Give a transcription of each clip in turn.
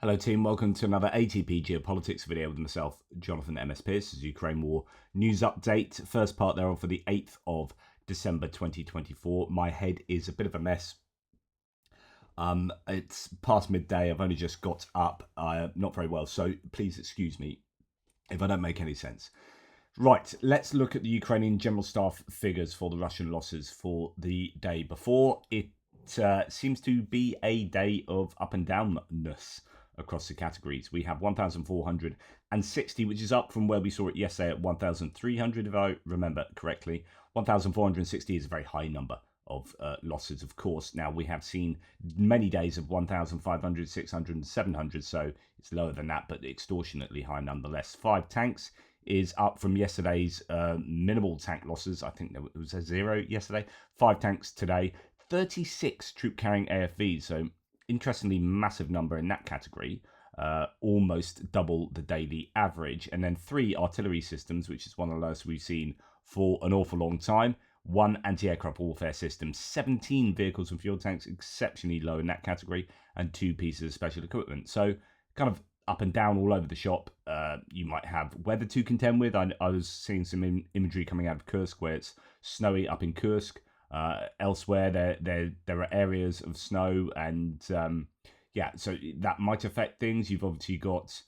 Hello team, welcome to another ATP Geopolitics video with myself, Jonathan MS Pearce, as Ukraine War news update. First part thereof for the 8th of December 2024. My head is a bit of a mess. It's past midday, I've only just got up, not very well, so please excuse me if I don't make any sense. Right, let's look at the Ukrainian General Staff figures for the Russian losses for the day before. It seems to be a day of up and downness across the categories. We have 1,460, which is up from where we saw it yesterday at 1,300, if I remember correctly. 1,460 is a very high number of losses, of course. Now, we have seen many days of 1,500, 600, and 700, so it's lower than that, but extortionately high nonetheless. 5 tanks is up from yesterday's minimal tank losses. I think there was a 0 yesterday. 5 tanks today. 36 troop-carrying AFVs, so interestingly massive number in that category, almost double the daily average. And then 3 artillery systems, which is one of the lowest we've seen for an awful long time. 1 anti-aircraft warfare system, 17 vehicles and fuel tanks, exceptionally low in that category, and 2 pieces of special equipment. So kind of up and down all over the shop. You might have weather to contend with. I was seeing some imagery coming out of Kursk where it's snowy up in Kursk. Elsewhere, there are areas of snow, and yeah, so that might affect things. You've obviously got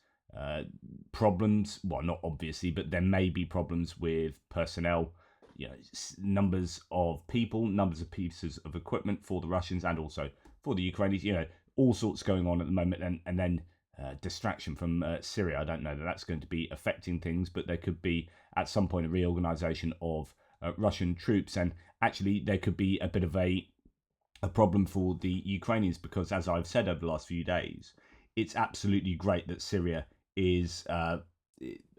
problems. Well, not obviously, but there may be problems with personnel. You know, numbers of people, numbers of pieces of equipment for the Russians and also for the Ukrainians. You know, all sorts going on at the moment, and then distraction from Syria. I don't know that that's going to be affecting things, but there could be at some point a reorganization of Russian troops, and actually there could be a bit of a problem for the Ukrainians, because as I've said over the last few days, it's absolutely great that Syria is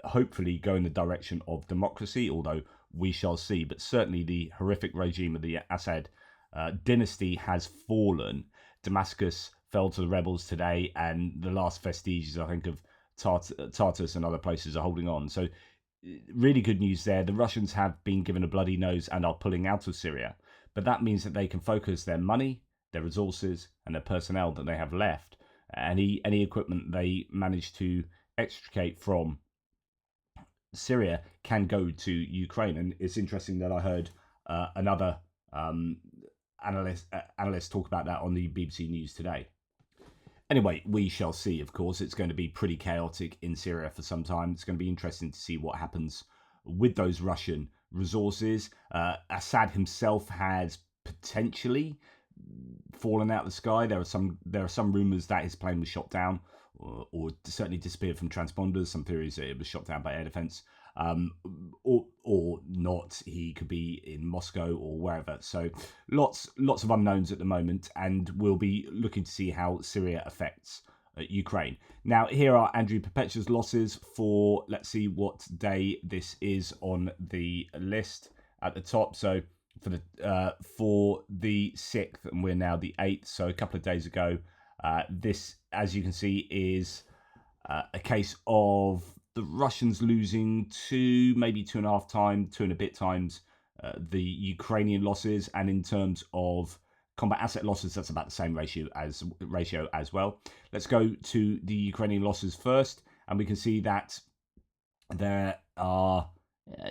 hopefully going the direction of democracy, although we shall see. But certainly the horrific regime of the Assad dynasty has fallen. Damascus fell to the rebels today, and the last vestiges, I think, of Tartus and other places are holding on. So really good news there. The Russians have been given a bloody nose and are pulling out of Syria, but that means that they can focus their money, their resources, and their personnel that they have left. Any equipment they manage to extricate from Syria can go to Ukraine. And it's interesting that I heard another analyst talk about that on the BBC News today. Anyway, we shall see, of course. It's going to be pretty chaotic in Syria for some time. It's going to be interesting to see what happens with those Russian resources. Assad himself has potentially fallen out of the sky. There are some rumours that his plane was shot down, or certainly disappeared from transponders. Some theories that it was shot down by air defence. Or not. He could be in Moscow or wherever. So lots of unknowns at the moment, and we'll be looking to see how Syria affects Ukraine. Now, here are Andrew Perpetua's losses for, let's see what day this is on the list at the top. So for the 6th, and we're now the 8th, so a couple of days ago, this, as you can see, is a case of the Russians losing 2, maybe 2.5 times, 2 and a bit times the Ukrainian losses. And in terms of combat asset losses, that's about the same ratio as well. Let's go to the Ukrainian losses first, and we can see that there are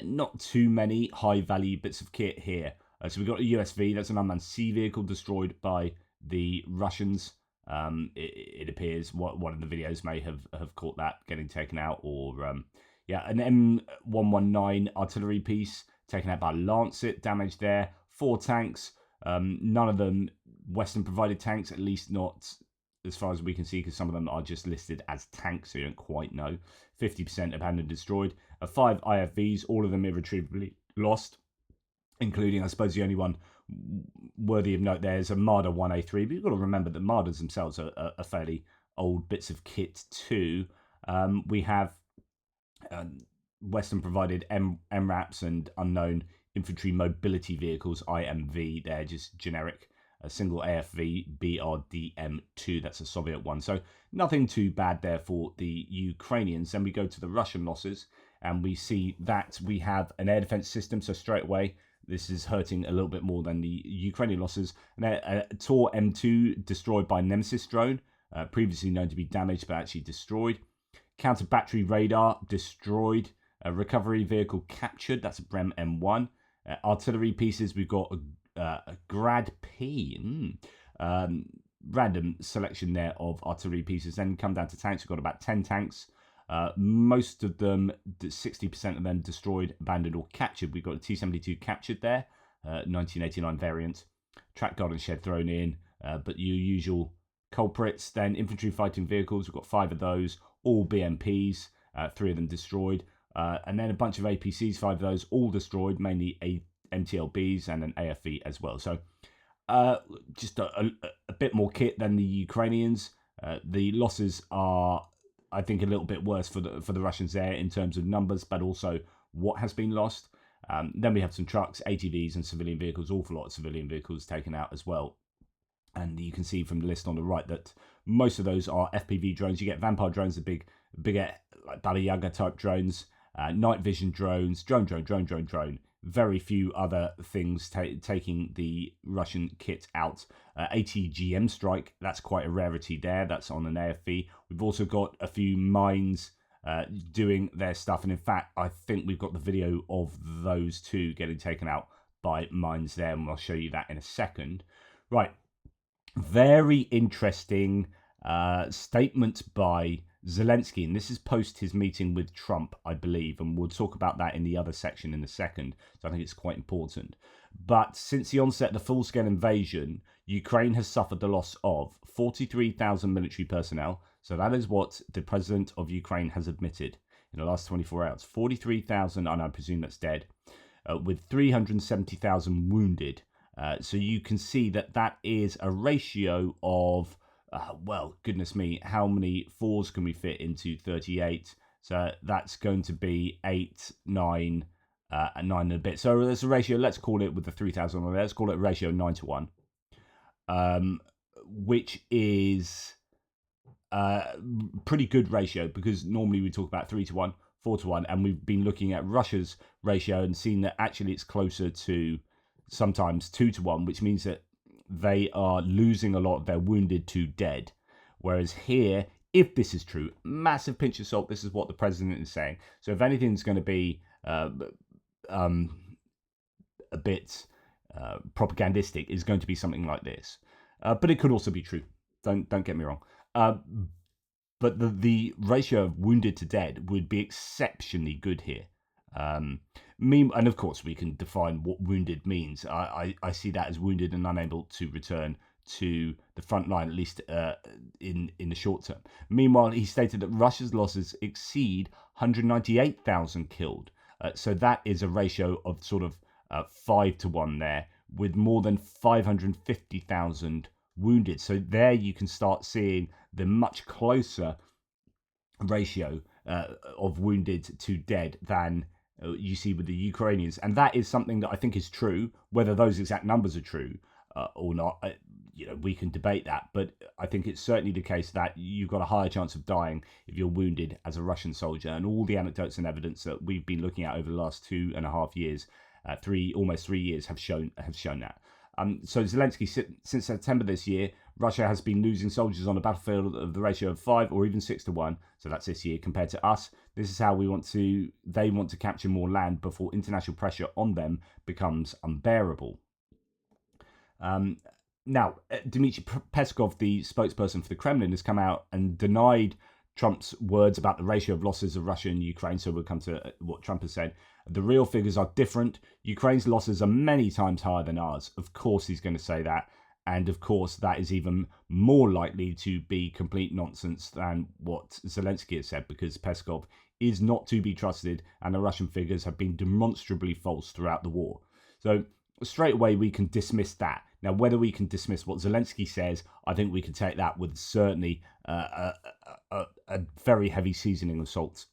not too many high value bits of kit here. So we've got a USV, that's an unmanned sea vehicle destroyed by the Russians. It appears one of the videos may have caught that getting taken out, or yeah, an M119 artillery piece taken out by Lancet, damaged there. 4 tanks, none of them Western provided tanks, at least not as far as we can see, because some of them are just listed as tanks, so you don't quite know. 50% abandoned, destroyed. 5 IFVs, all of them irretrievably lost, including, I suppose, the only one worthy of note there is a Marder 1A3, but you've got to remember that Marders themselves are fairly old bits of kit too. We have Western provided MRAPs and unknown infantry mobility vehicles, IMV. They're just generic. A single AFV BRDM2, that's a Soviet one. So nothing too bad there for the Ukrainians. Then we go to the Russian losses, and we see that we have an air defense system. So straight away, this is hurting a little bit more than the Ukrainian losses. And a Tor M2 destroyed by Nemesis drone. previously known to be damaged but actually destroyed. Counter battery radar destroyed. Recovery vehicle captured. That's a Brem M1. Artillery pieces. We've got a Grad P. Random selection there of artillery pieces. Then come down to tanks. We've got about 10 tanks. Most of them, 60% of them destroyed, abandoned, or captured. We've got a T-72 captured there, 1989 variant. Track guard and shed thrown in, but your usual culprits. Then infantry fighting vehicles, we've got 5 of those, all BMPs, 3 of them destroyed. And then a bunch of APCs, 5 of those, all destroyed, mainly MTLBs and an AFV as well. So just a bit more kit than the Ukrainians. The losses are, I think, a little bit worse for the Russians there in terms of numbers, but also what has been lost. Then we have some trucks, ATVs, and civilian vehicles. Awful lot of civilian vehicles taken out as well. And you can see from the list on the right that most of those are FPV drones. You get Vampire drones, the bigger like Baba Yaga type drones, night vision drones, drone. Very few other things taking the Russian kit out. ATGM strike, that's quite a rarity there. That's on an AFV. We've also got a few mines doing their stuff. And in fact, I think we've got the video of those two getting taken out by mines there. And I'll show you that in a second. Right. Very interesting statement by Zelensky, and this is post his meeting with Trump, I believe, and we'll talk about that in the other section in a second, so I think it's quite important. But since the onset of the full-scale invasion, Ukraine has suffered the loss of 43,000 military personnel, so that is what the president of Ukraine has admitted in the last 24 hours. 43,000, and I presume that's dead, with 370,000 wounded. So you can see that that is a ratio of, well, goodness me, how many 4s can we fit into 38? So that's going to be 8, 9, and 9 and a bit. So there's a ratio, let's call it with the 3,000 on there, let's call it a ratio 9 to 1, which is pretty good ratio, because normally we talk about 3 to 1, 4 to 1, and we've been looking at Russia's ratio and seen that actually it's closer to sometimes 2 to 1, which means that they are losing a lot of their wounded to dead. Whereas here, if this is true, massive pinch of salt, this is what the president is saying. So if anything's going to be a bit propagandistic, is going to be something like this. But it could also be true. Don't get me wrong. But the ratio of wounded to dead would be exceptionally good here. And of course we can define what wounded means. I see that as wounded and unable to return to the front line, at least in the short term. Meanwhile, he stated that Russia's losses exceed 198,000 killed. So that is a ratio of sort of 5 to 1 there, with more than 550,000 wounded. So there you can start seeing the much closer ratio of wounded to dead than you see with the Ukrainians. And that is something that I think is true. Whether those exact numbers are true or not, we can debate that. But I think it's certainly the case that you've got a higher chance of dying if you're wounded as a Russian soldier. And all the anecdotes and evidence that we've been looking at over the last 2.5 years, almost 3 years, have shown that. So Zelensky, since September this year, Russia has been losing soldiers on a battlefield of the ratio of 5 or even 6 to 1. So that's this year compared to us. This is how they want to capture more land before international pressure on them becomes unbearable. Now, Dmitry Peskov, the spokesperson for the Kremlin, has come out and denied Trump's words about the ratio of losses of Russia and Ukraine. So we'll come to what Trump has said. The real figures are different. Ukraine's losses are many times higher than ours. Of course he's going to say that. And of course that is even more likely to be complete nonsense than what Zelensky has said, because Peskov is not to be trusted and the Russian figures have been demonstrably false throughout the war. So straight away we can dismiss that. Now, whether we can dismiss what Zelensky says, I think we can take that with certainly a very heavy seasoning of salt.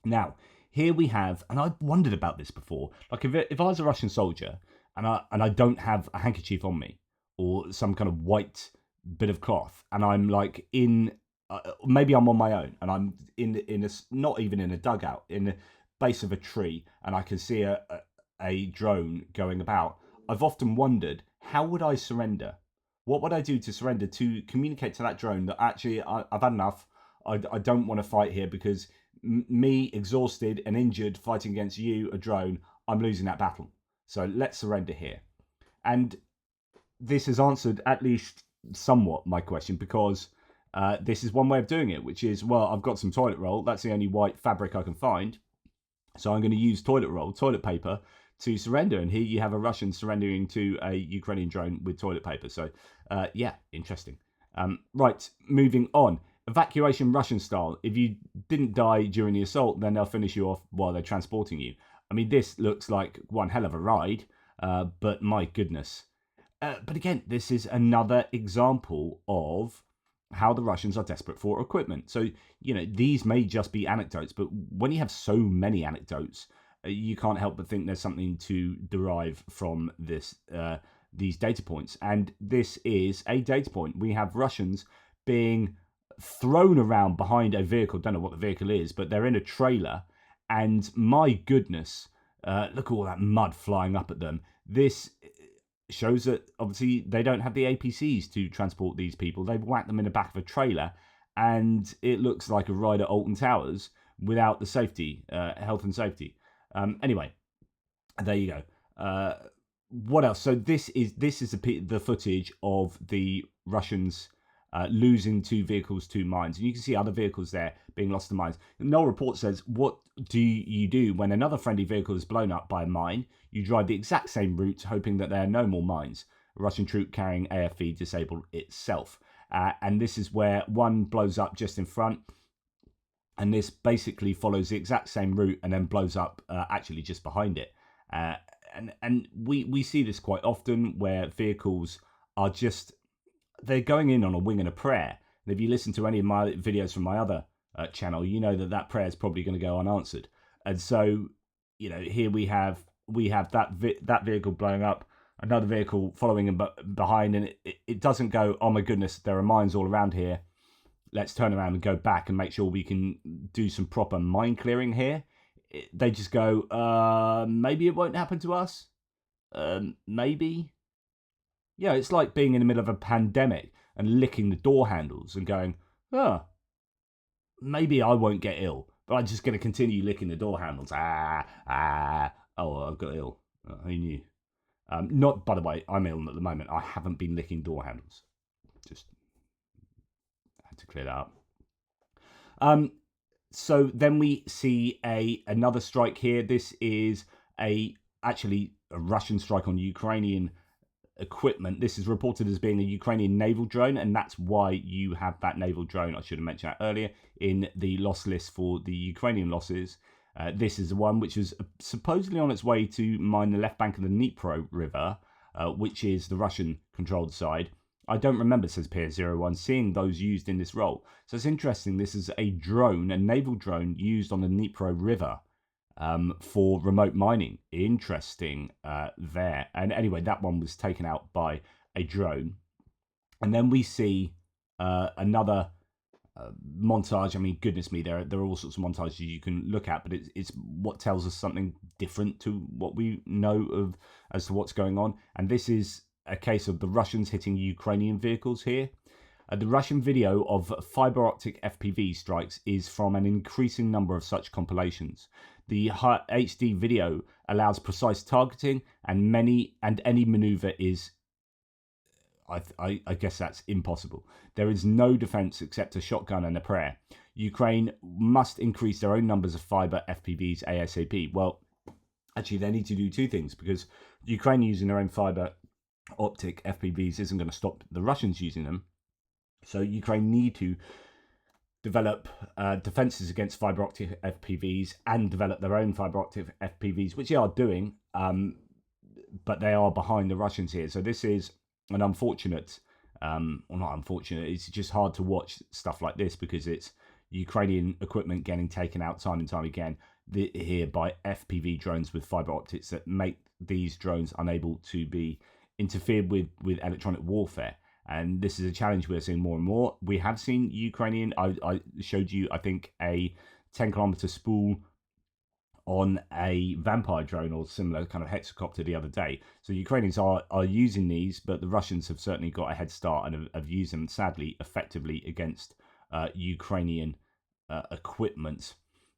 Now, here we have, and I've wondered about this before, like if I was a Russian soldier and I don't have a handkerchief on me or some kind of white bit of cloth, and I'm like maybe I'm on my own and I'm in a, not even in a dugout, in the base of a tree, and I can see a drone going about. I've often wondered, how would I surrender? What would I do to surrender to communicate to that drone that actually I've had enough? I don't want to fight here because me, exhausted and injured, fighting against you, a drone, I'm losing that battle. So let's surrender here. And this has answered at least somewhat my question, because this is one way of doing it, which is, well, I've got some toilet roll. That's the only white fabric I can find. So I'm going to use toilet roll, toilet paper, to surrender. And here you have a Russian surrendering to a Ukrainian drone with toilet paper. So, yeah, interesting. Right, moving on. Evacuation Russian style. If you didn't die during the assault, then they'll finish you off while they're transporting you. I mean, this looks like one hell of a ride, but my goodness. But again, this is another example of how the Russians are desperate for equipment. So, these may just be anecdotes, but when you have so many anecdotes, you can't help but think there's something to derive from these data points. And this is a data point. We have Russians being thrown around behind a vehicle. Don't know what the vehicle is, but they're in a trailer. And my goodness, look at all that mud flying up at them. This shows that obviously they don't have the APCs to transport these people. They've whacked them in the back of a trailer, and it looks like a ride at Alton Towers without the safety, health and safety. Anyway, there you go. What else? So this is the footage of the Russians losing 2 vehicles to mines, and you can see other vehicles there being lost to mines. No report says, what do you do when another friendly vehicle is blown up by a mine? You drive the exact same route, hoping that there are no more mines. A Russian troop carrying AFV disabled itself, and this is where one blows up just in front. And this basically follows the exact same route and then blows up actually just behind it. And we see this quite often, where vehicles are they're going in on a wing and a prayer. And if you listen to any of my videos from my other channel, you know that prayer is probably going to go unanswered. And so, here we have that vehicle blowing up, another vehicle following him behind, and it doesn't go, oh my goodness, there are mines all around here, let's turn around and go back and make sure we can do some proper mine clearing here. They just go, maybe it won't happen to us. Maybe. Yeah, it's like being in the middle of a pandemic and licking the door handles and going, maybe I won't get ill, but I'm just going to continue licking the door handles. Oh, I've got ill. Who knew? Not, by the way, I'm ill at the moment. I haven't been licking door handles. Just to clear that up. So then we see another strike here. This is actually a Russian strike on Ukrainian equipment. This is reported as being a Ukrainian naval drone, and that's why you have that naval drone, I should have mentioned that earlier, in the loss list for the Ukrainian losses. This is the one which is supposedly on its way to mine the left bank of the Dnipro River, which is the Russian-controlled side. I don't remember, says Peer01, seeing those used in this role. So it's interesting. This is a drone, a naval drone used on the Dnipro River for remote mining. Interesting there. And anyway, that one was taken out by a drone. And then we see another montage. I mean, goodness me, there are all sorts of montages you can look at, but it's what tells us something different to what we know of as to what's going on. And this is a case of the Russians hitting Ukrainian vehicles here. The Russian video of fiber optic FPV strikes is from an increasing number of such compilations. The HD video allows precise targeting, and any maneuver is, I guess that's impossible. There is no defense except a shotgun and a prayer. Ukraine must increase their own numbers of fiber FPVs ASAP. Well, actually, they need to do 2 things, because Ukraine using their own fiber optic FPVs isn't going to stop the Russians using them. So Ukraine need to develop defenses against fiber optic FPVs and develop their own fiber optic FPVs, which they are doing, but they are behind the Russians here. So this is an unfortunate, well, not unfortunate, it's just hard to watch stuff like this, because it's Ukrainian equipment getting taken out time and time again here by FPV drones with fiber optics that make these drones unable to be interfered with electronic warfare. And this is a challenge we're seeing more and more. We have seen Ukrainian, I showed you, I think, a 10-kilometer spool on a vampire drone or similar kind of hexacopter the other day. So Ukrainians are using these, but the Russians have certainly got a head start and have used them, sadly, effectively against Ukrainian equipment.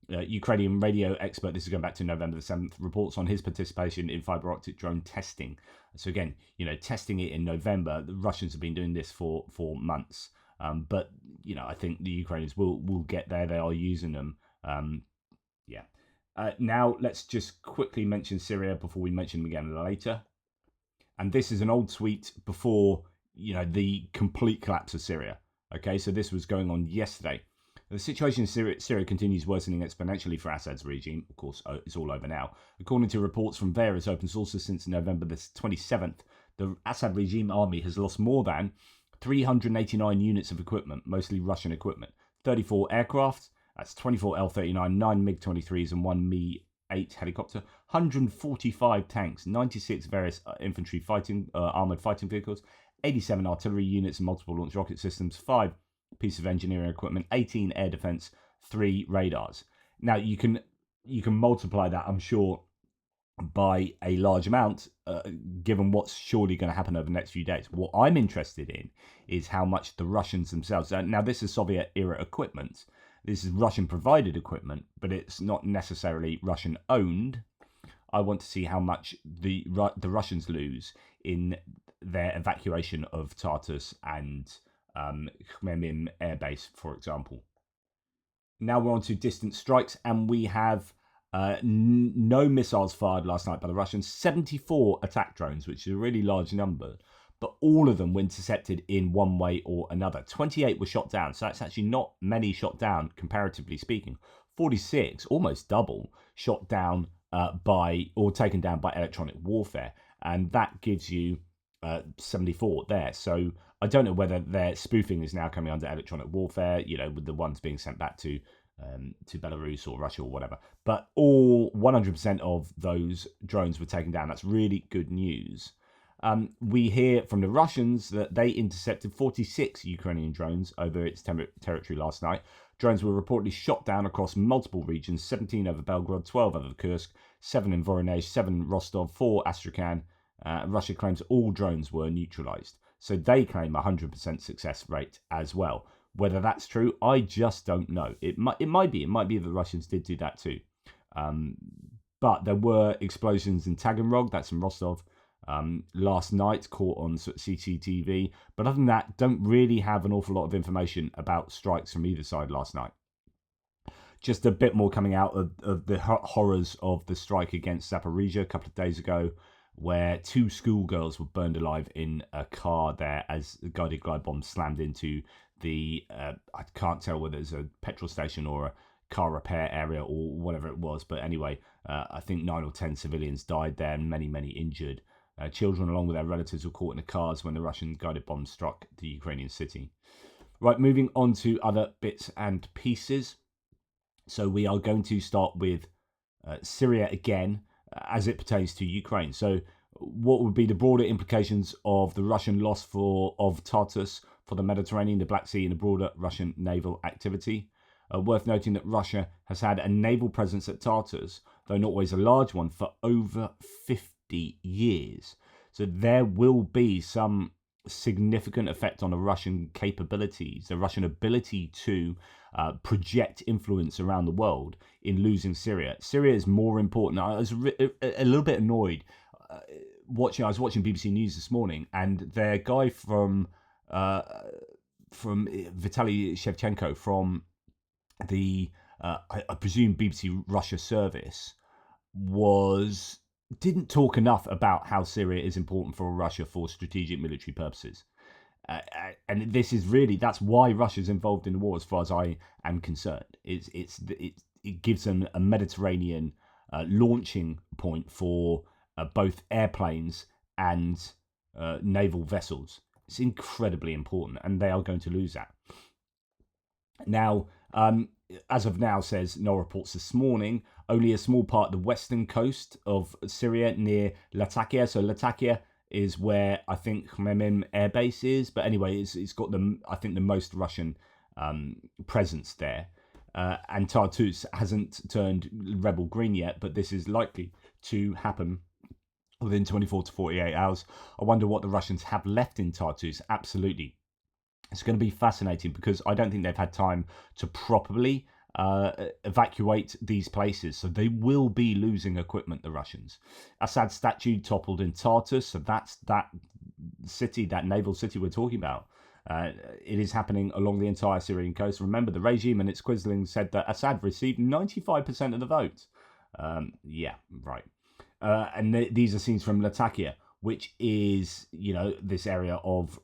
Ukrainian radio expert, this is going back to November the 7th, reports on his participation in fiber optic drone testing. So again, testing it in November. The Russians have been doing this for months. But, I think the Ukrainians will get there. They are using them. Now, let's just quickly mention Syria before we mention them again later. And this is an old tweet before, the complete collapse of Syria. Okay, so this was going on yesterday. The situation in Syria continues worsening exponentially for Assad's regime. Of course, it's all over now. According to reports from various open sources since November the 27th, the Assad regime army has lost more than 389 units of equipment, mostly Russian equipment, 34 aircraft, that's 24 L-39, 9 MiG-23s and 1 Mi-8 helicopter, 145 tanks, 96 various infantry armoured fighting vehicles, 87 artillery units and multiple launch rocket systems, 5 pieces of engineering equipment, 18 air defence, 3 radars. Now, you can multiply that, I'm sure, by a large amount, given what's surely going to happen over the next few days. What I'm interested in is how much the Russians themselves... Now, this is Soviet-era equipment. This is Russian-provided equipment, but it's not necessarily Russian-owned. I want to see how much the Russians lose in their evacuation of Tartus and Kremlin Air Base, for example. Now we're on to distant strikes, and we have no missiles fired last night by the Russians. 74 attack drones, which is a really large number, but all of them were intercepted in one way or another. 28 were shot down, so that's actually not many shot down, comparatively speaking. 46, almost double, shot down taken down by electronic warfare, and that gives you 74 there. So I don't know whether their spoofing is now coming under electronic warfare, with the ones being sent back to Belarus or Russia or whatever. But all 100% of those drones were taken down. That's really good news. We hear from the Russians that they intercepted 46 Ukrainian drones over its territory last night. Drones were reportedly shot down across multiple regions, 17 over Belgorod, 12 over Kursk, 7 in Voronezh, 7 Rostov, 4 Astrakhan. Russia claims all drones were neutralized. So they claim 100% success rate as well. Whether that's true, I just don't know. It might be the Russians did do that too. But there were explosions in Taganrog, that's in Rostov, last night, caught on CCTV. But other than that, don't really have an awful lot of information about strikes from either side last night. Just a bit more coming out of the horrors of the strike against Zaporizhzhia a couple of days ago, where 2 schoolgirls were burned alive in a car there as the guided glide bomb slammed into the, I can't tell whether it's a petrol station or a car repair area or whatever it was. But anyway, I think 9 or 10 civilians died there and many, many injured. Children along with their relatives were caught in the cars when the Russian guided bomb struck the Ukrainian city. Right, moving on to other bits and pieces. So we are going to start with Syria again, as it pertains to Ukraine. So what would be the broader implications of the Russian loss of Tartus for the Mediterranean, the Black Sea, and the broader Russian naval activity? Worth noting that Russia has had a naval presence at Tartus, though not always a large one, for over 50 years. So there will be some significant effect on the Russian capabilities, the Russian ability to project influence around the world in losing Syria. Syria is more important. I was a little bit annoyed I was watching BBC News this morning, and their guy from Vitaly Shevchenko from the I presume BBC Russia service didn't talk enough about how Syria is important for Russia for strategic military purposes. And this is really, that's why Russia's involved in the war as far as I am concerned. It gives them a Mediterranean launching point for both airplanes and naval vessels. It's incredibly important, and they are going to lose that. Now, as of now, says no reports this morning, only a small part of the western coast of Syria near Latakia. So Latakia is where I think Kremlin Air Base is. But anyway, it's got the most Russian presence there. and Tartus hasn't turned rebel green yet, but this is likely to happen within 24 to 48 hours. I wonder what the Russians have left in Tartus. Absolutely. It's going to be fascinating because I don't think they've had time to properly evacuate these places. So they will be losing equipment, the Russians. Assad's statue toppled in Tartus. So that's that city, that naval city we're talking about. It is happening along the entire Syrian coast. Remember, the regime and its quislings said that Assad received 95% of the vote. Yeah, right. And these are scenes from Latakia, which is, this area of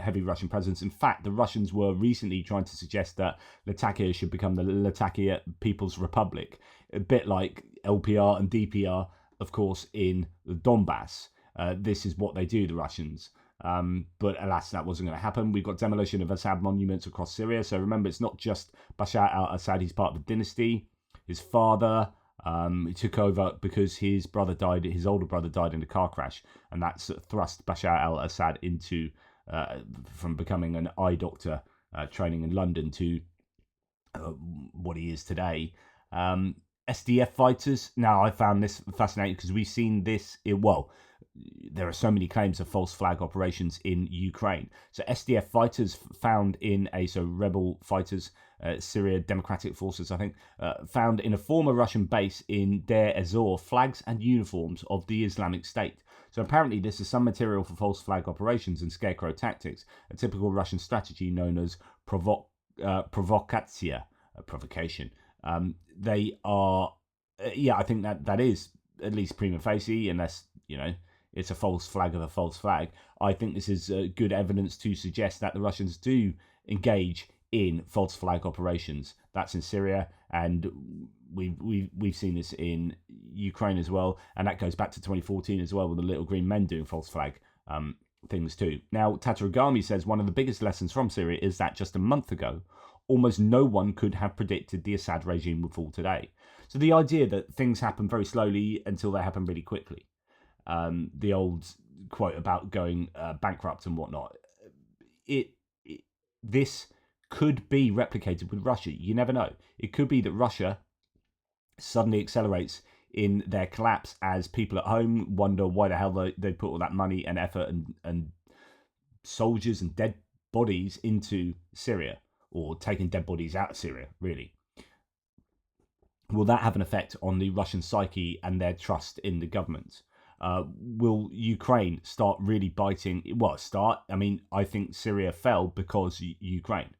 heavy Russian presence. In fact, the Russians were recently trying to suggest that Latakia should become the Latakia People's Republic, a bit like LPR and DPR, of course, in the Donbass. This is what they do, the Russians. But alas, that wasn't going to happen. We've got demolition of Assad monuments across Syria. So remember, it's not just Bashar al-Assad. He's part of the dynasty. His father... he took over because his older brother died in a car crash, and that's thrust Bashar al-Assad into from becoming an eye doctor training in London to what he is today. SDF fighters. Now, I found this fascinating because we've seen this. There are so many claims of false flag operations in Ukraine. So SDF fighters found in rebel fighters, Syria Democratic Forces, I think, found in a former Russian base in Deir ez-Zor flags and uniforms of the Islamic State. So apparently this is some material for false flag operations and scarecrow tactics, a typical Russian strategy known as provokatsiya, provocation. They are, I think that is at least prima facie, unless, it's a false flag of a false flag. I think this is good evidence to suggest that the Russians do engage in false flag operations. That's in Syria, and we've seen this in Ukraine as well, and that goes back to 2014 as well, with the little green men doing false flag things too. Now, Tatarigami says one of the biggest lessons from Syria is that just a month ago, almost no one could have predicted the Assad regime would fall today. So the idea that things happen very slowly until they happen really quickly. The old quote about going bankrupt and whatnot. This could be replicated with Russia. You never know. It could be that Russia suddenly accelerates in their collapse as people at home wonder why the hell they put all that money and effort and soldiers and dead bodies into Syria, or taking dead bodies out of Syria, really. Will that have an effect on the Russian psyche and their trust in the government? Will Ukraine start really biting? I think Syria fell because Ukraine,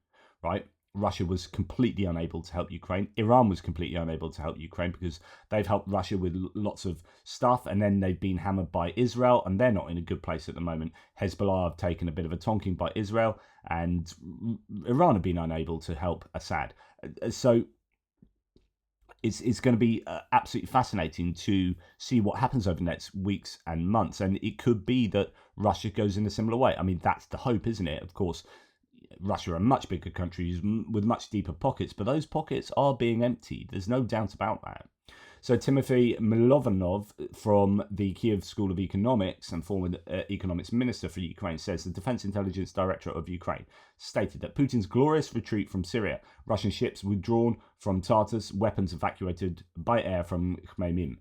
right? Russia was completely unable to help Ukraine. Iran was completely unable to help Ukraine because they've helped Russia with lots of stuff, and then they've been hammered by Israel, and they're not in a good place at the moment. Hezbollah have taken a bit of a tonking by Israel, and Iran have been unable to help Assad. So it's going to be absolutely fascinating to see what happens over the next weeks and months. And it could be that Russia goes in a similar way. I mean, that's the hope, isn't it? Of course, Russia are much bigger countries with much deeper pockets, but those pockets are being emptied. There's no doubt about that. So Timothy Milovanov from the Kiev School of Economics and former economics minister for Ukraine says the Defense Intelligence Directorate of Ukraine stated that Putin's glorious retreat from Syria, Russian ships withdrawn from Tartus, weapons evacuated by air from Khmeimim.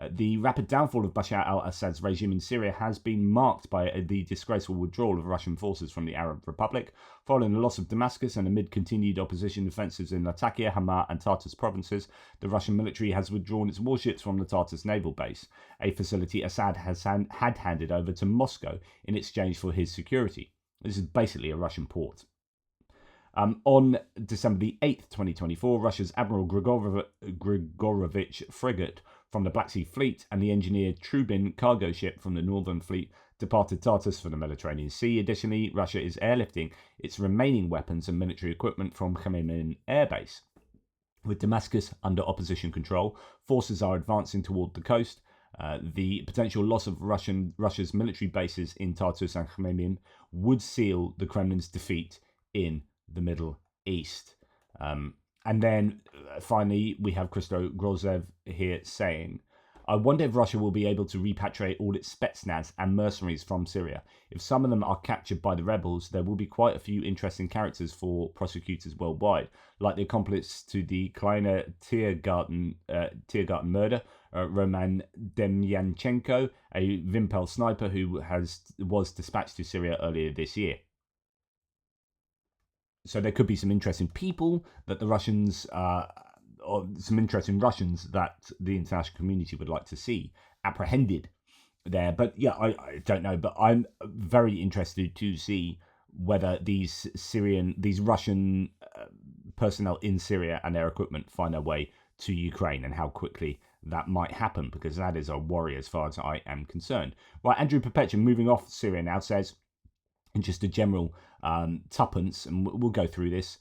The rapid downfall of Bashar al-Assad's regime in Syria has been marked by the disgraceful withdrawal of Russian forces from the Arab Republic, following the loss of Damascus and amid continued opposition offensives in Latakia, Hama and Tartus provinces. The Russian military has withdrawn its warships from the Tartus naval base, a facility Assad had handed over to Moscow in exchange for his security. This is basically a Russian port. On December the 8th, 2024, Russia's Admiral Grigorovich frigate from the Black Sea Fleet and the engineered Trubin cargo ship from the Northern Fleet departed Tartus for the Mediterranean Sea. Additionally, Russia is airlifting its remaining weapons and military equipment from Khmeimim Air Base. With Damascus under opposition control, forces are advancing toward the coast. The potential loss of Russia's military bases in Tartus and Khmeimim would seal the Kremlin's defeat in the Middle East. And then finally, we have Christo Grozev here saying, I wonder if Russia will be able to repatriate all its Spetsnaz and mercenaries from Syria. If some of them are captured by the rebels, there will be quite a few interesting characters for prosecutors worldwide, like the accomplice to the Kleiner Tiergarten murder, Roman Demyanchenko, a Vimpel sniper who was dispatched to Syria earlier this year. So there could be some interesting people that the Russians, or some interesting Russians that the international community would like to see apprehended there. But yeah, I don't know. But I'm very interested to see whether these Russian personnel in Syria and their equipment find their way to Ukraine and how quickly that might happen, because that is a worry as far as I am concerned. Right, Andrew Perpetua, moving off Syria now, says, in just a general tuppence, and we'll go through this,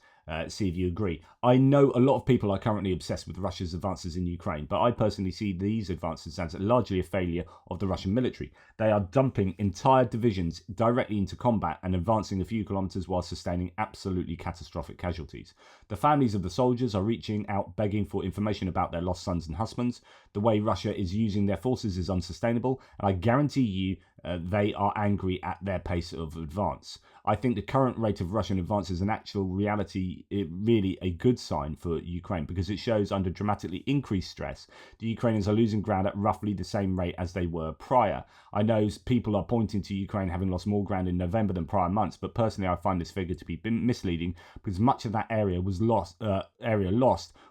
see if you agree. I know a lot of people are currently obsessed with Russia's advances in Ukraine, but I personally see these advances as largely a failure of the Russian military. They are dumping entire divisions directly into combat and advancing a few kilometers while sustaining absolutely catastrophic casualties. The families of the soldiers are reaching out begging for information about their lost sons and husbands. The way Russia is using their forces is unsustainable, and I guarantee you they are angry at their pace of advance. I think the current rate of Russian advance is in actual reality really a good sign for Ukraine, because it shows under dramatically increased stress, the Ukrainians are losing ground at roughly the same rate as they were prior. I know people are pointing to Ukraine having lost more ground in November than prior months, but personally I find this figure to be misleading, because much of that area was lost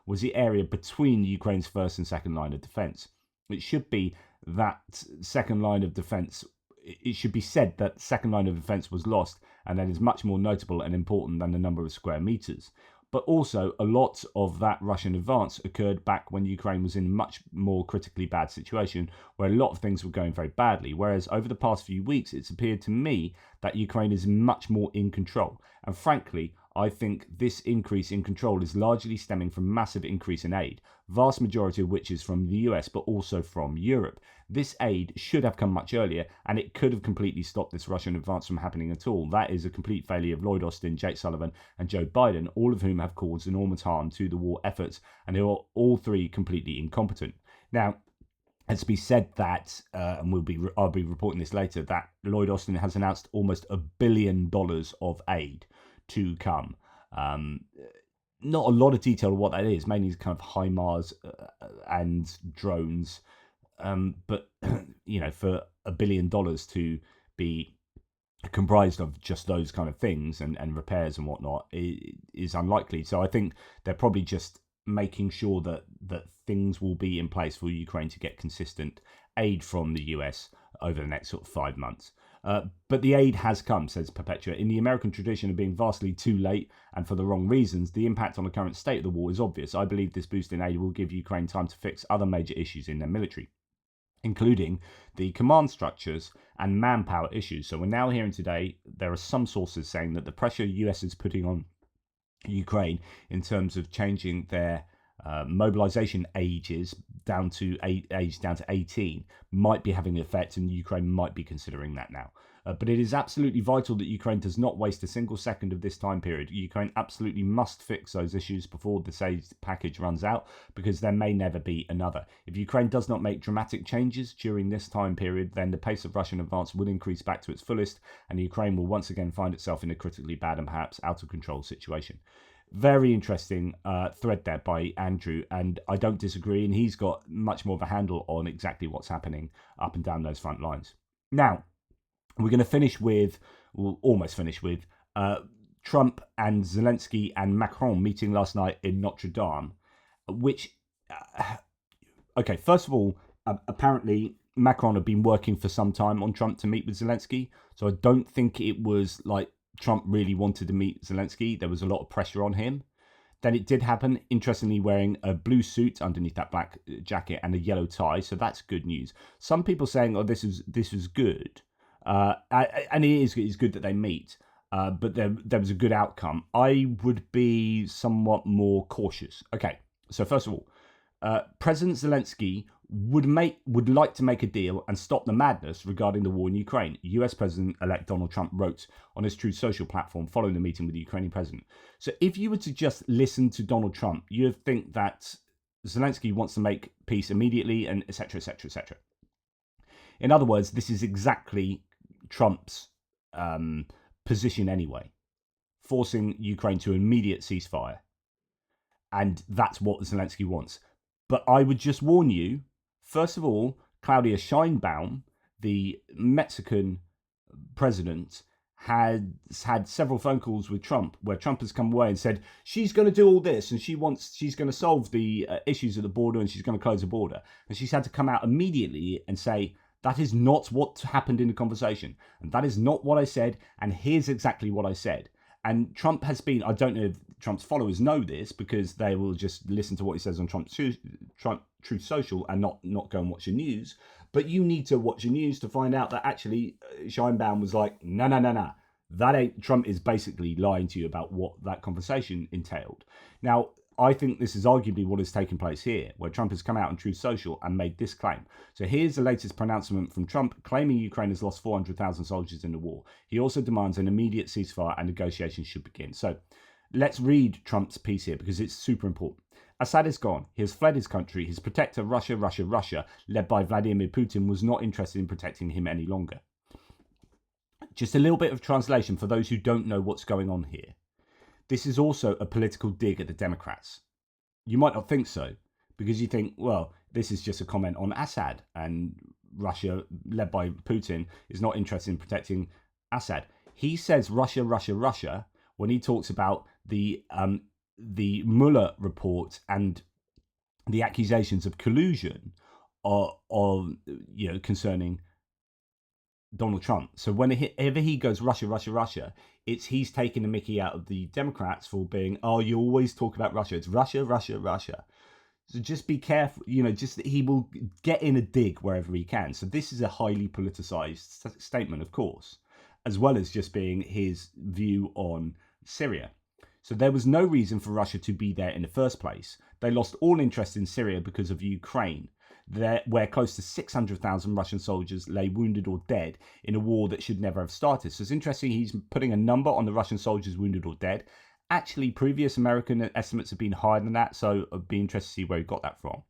was the area between Ukraine's first and second line of defence. It should be that second line of defence. It should be said that second line of defence was lost, and that is much more notable and important than the number of square metres. But also, a lot of that Russian advance occurred back when Ukraine was in a much more critically bad situation, where a lot of things were going very badly. Whereas over the past few weeks, it's appeared to me that Ukraine is much more in control. And frankly, I think this increase in control is largely stemming from massive increase in aid, vast majority of which is from the US, but also from Europe. This aid should have come much earlier, and it could have completely stopped this Russian advance from happening at all. That is a complete failure of Lloyd Austin, Jake Sullivan, and Joe Biden, all of whom have caused enormous harm to the war efforts, and they are all three completely incompetent. Now, it's to be said that, and I'll be reporting this later, that Lloyd Austin has announced almost $1 billion of aid to come. Not a lot of detail of what that is, mainly kind of HIMARS and drones. But, you know, for $1 billion to be comprised of just those kind of things and repairs and whatnot is unlikely. So I think they're probably just making sure that things will be in place for Ukraine to get consistent aid from the US over the next sort of 5 months. But the aid has come, says Perpetua. In the American tradition of being vastly too late and for the wrong reasons, the impact on the current state of the war is obvious. I believe this boost in aid will give Ukraine time to fix other major issues in their military, including the command structures and manpower issues. So we're now hearing today, there are some sources saying that the pressure US is putting on Ukraine in terms of changing their mobilization ages down to 18 might be having an effect, and Ukraine might be considering that now. But it is absolutely vital that Ukraine does not waste a single second of this time period. Ukraine absolutely must fix those issues before the aid package runs out, because there may never be another. If Ukraine does not make dramatic changes during this time period, then the pace of Russian advance will increase back to its fullest, and Ukraine will once again find itself in a critically bad and perhaps out of control situation. Very interesting thread there by Andrew, and I don't disagree, and he's got much more of a handle on exactly what's happening up and down those front lines. Now, we're going to finish with, we'll almost finish with, Trump and Zelensky and Macron meeting last night in Notre Dame, which, okay, first of all, apparently Macron had been working for some time on Trump to meet with Zelensky, so I don't think it was like Trump really wanted to meet Zelensky. There was a lot of pressure on him. Then it did happen, interestingly wearing a blue suit underneath that black jacket and a yellow tie, so that's good news. Some people saying, oh, this was good. And it is good that they meet, but there was a good outcome. I would be somewhat more cautious. Okay, so first of all, President Zelensky would like to make a deal and stop the madness regarding the war in Ukraine. US President-elect Donald Trump wrote on his Truth Social platform following the meeting with the Ukrainian president. So if you were to just listen to Donald Trump, you'd think that Zelensky wants to make peace immediately, and etc., etc., etc. In other words, this is exactly Trump's position anyway, forcing Ukraine to immediate ceasefire. And that's what Zelensky wants. But I would just warn you, first of all, Claudia Sheinbaum, the Mexican president, has had several phone calls with Trump where Trump has come away and said she's going to do all this and she's going to solve the issues at the border and she's going to close the border. And she's had to come out immediately and say, that is not what happened in the conversation. And that is not what I said. And here's exactly what I said. And Trump has been, I don't know if Trump's followers know this because they will just listen to what he says on Truth Social and not go and watch the news. But you need to watch the news to find out that actually Scheinbaum was like, no. That ain't, Trump is basically lying to you about what that conversation entailed. Now, I think this is arguably what has taken place here, where Trump has come out on Truth Social and made this claim. So here's the latest pronouncement from Trump, claiming Ukraine has lost 400,000 soldiers in the war. He also demands an immediate ceasefire and negotiations should begin. So let's read Trump's piece here because it's super important. Assad is gone. He has fled his country. His protector, Russia, led by Vladimir Putin, was not interested in protecting him any longer. Just a little bit of translation for those who don't know what's going on here. This is also a political dig at the Democrats. You might not think so, because you think, well, this is just a comment on Assad, and Russia, led by Putin, is not interested in protecting Assad. He says Russia when he talks about the Mueller report and the accusations of collusion concerning Donald Trump. So whenever he goes Russia, it's he's taking the mickey out of the Democrats for being, oh, you always talk about Russia. It's Russia. So just be careful, just he will get in a dig wherever he can. So this is a highly politicized statement, of course, as well as just being his view on Syria. So there was no reason for Russia to be there in the first place. They lost all interest in Syria because of Ukraine, where close to 600,000 Russian soldiers lay wounded or dead in a war that should never have started. So it's interesting he's putting a number on the Russian soldiers wounded or dead. Actually, previous American estimates have been higher than that, so I'd be interested to see where he got that from.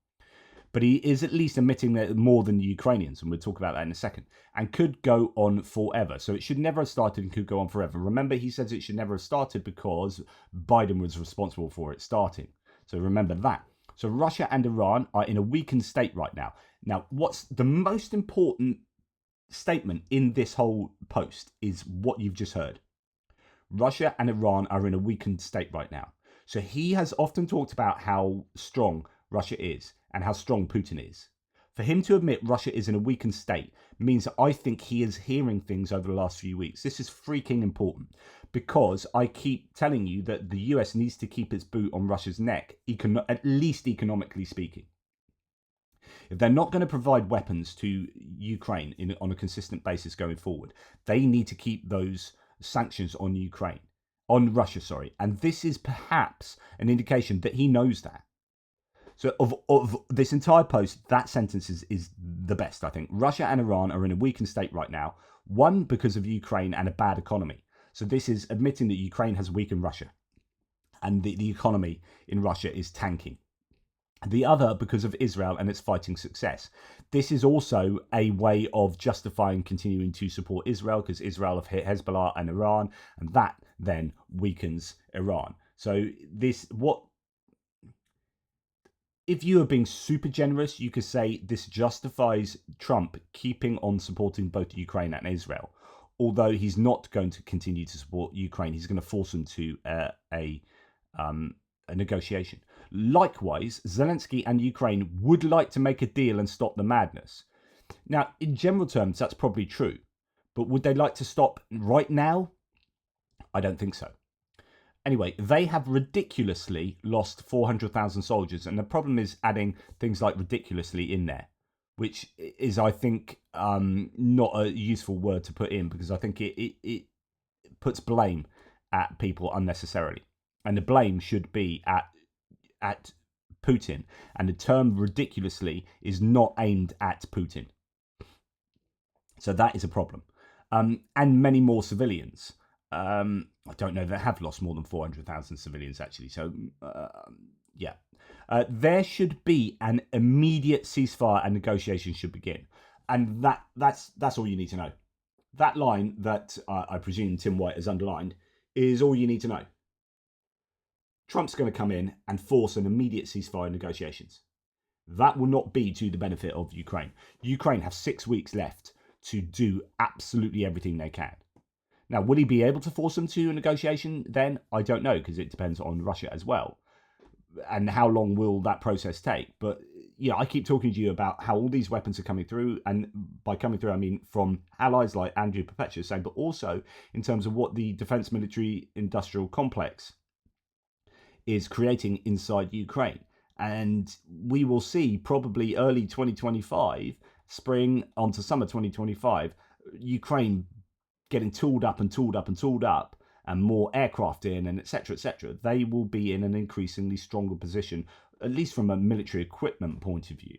But he is at least admitting that more than the Ukrainians, and we'll talk about that in a second, and could go on forever. So it should never have started and could go on forever. Remember, he says it should never have started because Biden was responsible for it starting. So remember that. So Russia and Iran are in a weakened state right now. Now, what's the most important statement in this whole post is what you've just heard. Russia and Iran are in a weakened state right now. So he has often talked about how strong Russia is and how strong Putin is. For him to admit Russia is in a weakened state means that I think he is hearing things over the last few weeks. This is freaking important because I keep telling you that the US needs to keep its boot on Russia's neck, at least economically speaking. If they're not going to provide weapons to Ukraine on a consistent basis going forward, they need to keep those sanctions on Russia. And this is perhaps an indication that he knows that. So of this entire post, that sentence is the best, I think. Russia and Iran are in a weakened state right now. One, because of Ukraine and a bad economy. So this is admitting that Ukraine has weakened Russia. And the economy in Russia is tanking. The other, because of Israel and its fighting success. This is also a way of justifying continuing to support Israel, because Israel have hit Hezbollah and Iran, and that then weakens Iran. So if you are being super generous, you could say this justifies Trump keeping on supporting both Ukraine and Israel. Although he's not going to continue to support Ukraine, he's going to force them to a negotiation. Likewise, Zelensky and Ukraine would like to make a deal and stop the madness. Now, in general terms, that's probably true. But would they like to stop right now? I don't think so. Anyway, they have ridiculously lost 400,000 soldiers, and the problem is adding things like ridiculously in there, which is, I think, not a useful word to put in, because I think it puts blame at people unnecessarily. And the blame should be at Putin, and the term ridiculously is not aimed at Putin. So that is a problem. And many more civilians. I don't know, they have lost more than 400,000 civilians, actually. So, yeah. There should be an immediate ceasefire and negotiations should begin. And that's all you need to know. That line that I presume Tim White has underlined is all you need to know. Trump's going to come in and force an immediate ceasefire and negotiations. That will not be to the benefit of Ukraine. Ukraine have 6 weeks left to do absolutely everything they can. Now, will he be able to force them to a negotiation then? I don't know, because it depends on Russia as well. And how long will that process take? But, yeah, I keep talking to you about how all these weapons are coming through. And by coming through, I mean from allies like Andrew Perpetua saying, but also in terms of what the defense military industrial complex is creating inside Ukraine. And we will see probably early 2025, spring onto summer 2025, Ukraine getting tooled up and tooled up and tooled up, and more aircraft in, and etc., etc. They will be in an increasingly stronger position, at least from a military equipment point of view.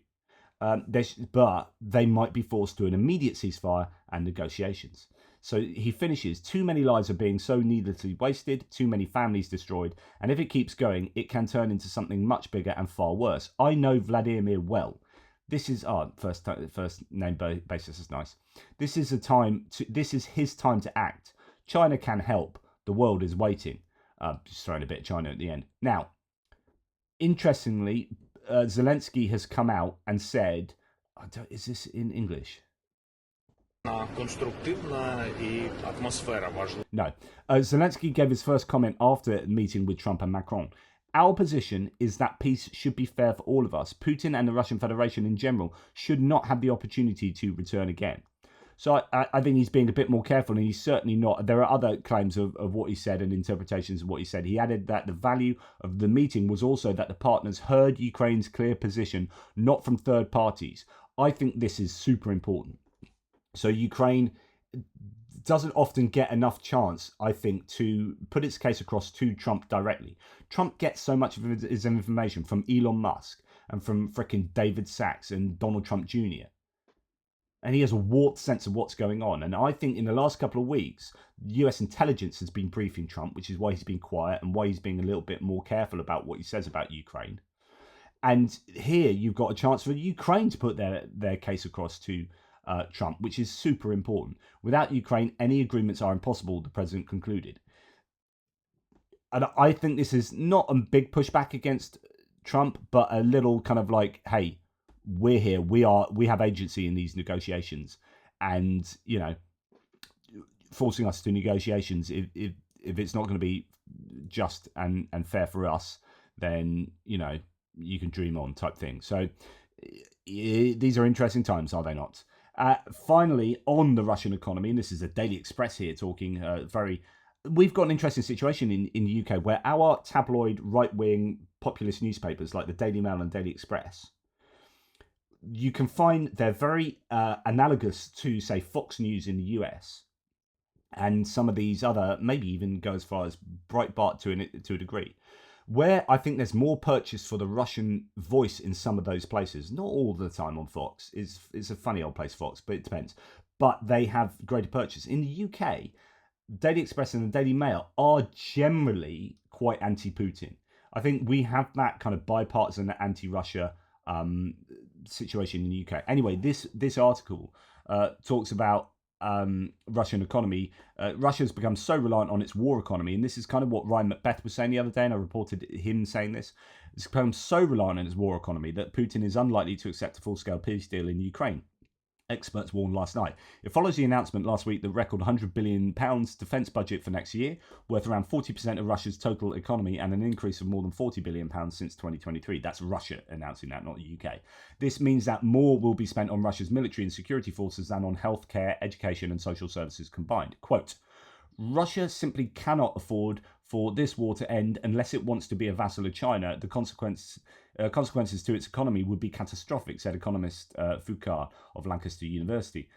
But they might be forced to an immediate ceasefire and negotiations. So he finishes, too many lives are being so needlessly wasted, too many families destroyed, and if it keeps going, it can turn into something much bigger and far worse. I know Vladimir well. This is first name basis is nice. This is his time to act. China can help. The world is waiting. Just throwing a bit of China at the end. Now, interestingly, Zelensky has come out and said, is this in English? No. Zelensky gave his first comment after meeting with Trump and Macron. Our position is that peace should be fair for all of us. Putin and the Russian Federation in general should not have the opportunity to return again. So I think he's being a bit more careful, and he's certainly not. There are other claims of what he said and interpretations of what he said. He added that the value of the meeting was also that the partners heard Ukraine's clear position, not from third parties. I think this is super important. So Ukraine doesn't often get enough chance, I think, to put its case across to Trump directly. Trump gets so much of his information from Elon Musk and from frickin' David Sachs and Donald Trump Jr. And he has a warped sense of what's going on. And I think in the last couple of weeks, US intelligence has been briefing Trump, which is why he's been quiet and why he's being a little bit more careful about what he says about Ukraine. And here you've got a chance for Ukraine to put their case across to Trump, which is super important. Without Ukraine, any agreements are impossible, the president concluded. And I think this is not a big pushback against Trump, but a little kind of like, hey, we're here, we have agency in these negotiations, and you know, forcing us to negotiations if it's not going to be just and fair for us, then you know, you can dream on type thing. So these are interesting times, are they not? Finally, on the Russian economy, and this is a Daily Express here talking we've got an interesting situation in the UK where our tabloid right-wing populist newspapers like the Daily Mail and Daily Express, you can find they're very analogous to, say, Fox News in the US, and some of these other, maybe even go as far as Breitbart to a degree, where I think there's more purchase for the Russian voice in some of those places. Not all the time on Fox. It's a funny old place, Fox, but it depends. But they have greater purchase. In the UK, Daily Express and the Daily Mail are generally quite anti-Putin. I think we have that kind of bipartisan anti-Russia situation in the UK. Anyway, this article talks about Russian economy. Russia's become so reliant on its war economy, and this is kind of what Ryan Macbeth was saying the other day, and I reported him saying this. It's become so reliant on its war economy that Putin is unlikely to accept a full-scale peace deal in Ukraine. Experts warned last night. It follows the announcement last week that record £100 billion defence budget for next year, worth around 40% of Russia's total economy, and an increase of more than £40 billion since 2023. That's Russia announcing that, not the UK. This means that more will be spent on Russia's military and security forces than on healthcare, education and social services combined. Quote, Russia simply cannot afford for this war to end unless it wants to be a vassal of China. The consequence consequences to its economy would be catastrophic, said economist Foucault of Lancaster University.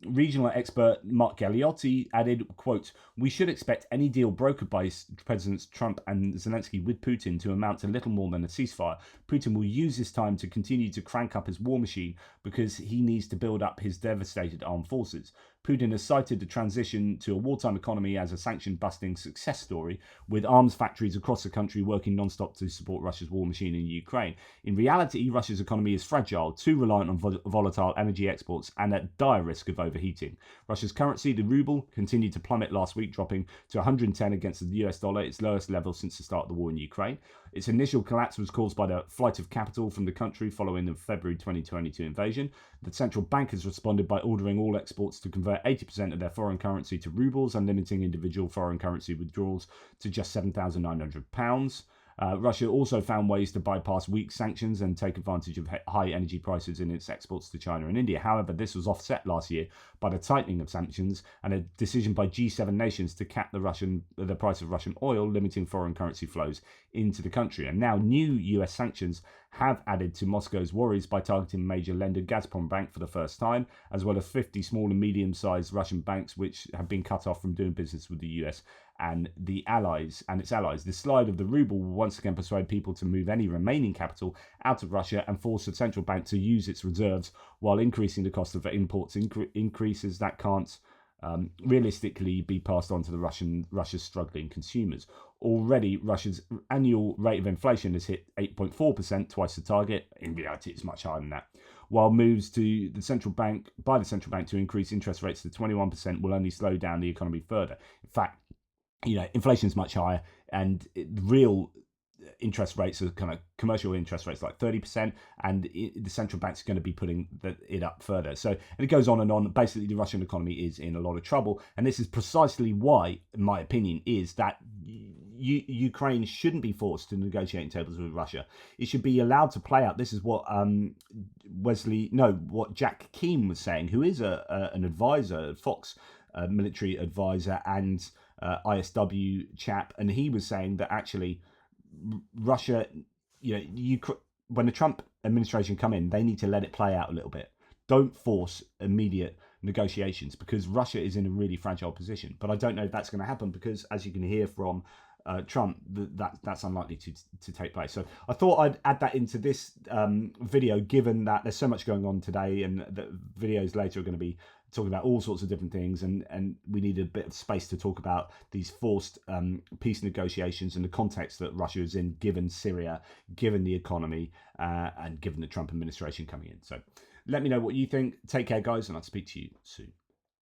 Regional expert Mark Galeotti added, quote, "We should expect any deal brokered by Presidents Trump and Zelensky with Putin to amount to little more than a ceasefire. Putin will use this time to continue to crank up his war machine because he needs to build up his devastated armed forces. Putin has cited the transition to a wartime economy as a sanction-busting success story, with arms factories across the country working non-stop to support Russia's war machine in Ukraine. In reality, Russia's economy is fragile, too reliant on volatile energy exports, and at dire risk of overheating. Russia's currency, the ruble, continued to plummet last week, dropping to 110 against the US dollar, its lowest level since the start of the war in Ukraine. Its initial collapse was caused by the flight of capital from the country following the February 2022 invasion. The central bank has responded by ordering all exports to convert 80% of their foreign currency to rubles and limiting individual foreign currency withdrawals to just £7,900. Russia also found ways to bypass weak sanctions and take advantage of high energy prices in its exports to China and India. However, this was offset last year by the tightening of sanctions and a decision by G7 nations to cap the price of Russian oil, limiting foreign currency flows into the country. And now new US sanctions have added to Moscow's worries by targeting major lender Gazprom Bank for the first time, as well as 50 small and medium-sized Russian banks which have been cut off from doing business with the US and its allies. The slide of the ruble will once again persuade people to move any remaining capital out of Russia and force the central bank to use its reserves while increasing the cost of imports, increases that can't realistically be passed on to Russia's struggling consumers. Already, Russia's annual rate of inflation has hit 8.4%, twice the target. In reality, it's much higher than that. While moves by the central bank to increase interest rates to 21% will only slow down the economy further. In fact, inflation is much higher, and real interest rates are kind of commercial interest rates like 30%, and the central bank's going to be putting it up further. So, and it goes on and on. Basically, the Russian economy is in a lot of trouble, and this is precisely why, in my opinion, is that Ukraine shouldn't be forced to negotiating tables with Russia. It should be allowed to play out. This is what what Jack Keane was saying, who is an advisor, Fox military advisor, and ISW chap, and he was saying that actually Russia, when the Trump administration come in, they need to let it play out a little bit. Don't force immediate negotiations because Russia is in a really fragile position. But I don't know if that's going to happen because, as you can hear from Trump, that's unlikely to take place. So I thought I'd add that into this video, given that there's so much going on today, and the videos later are going to be talking about all sorts of different things, and we need a bit of space to talk about these forced peace negotiations and the context that Russia is in, given Syria, given the economy, and given the Trump administration coming in. So let me know what you think. Take care, guys, and I'll speak to you soon.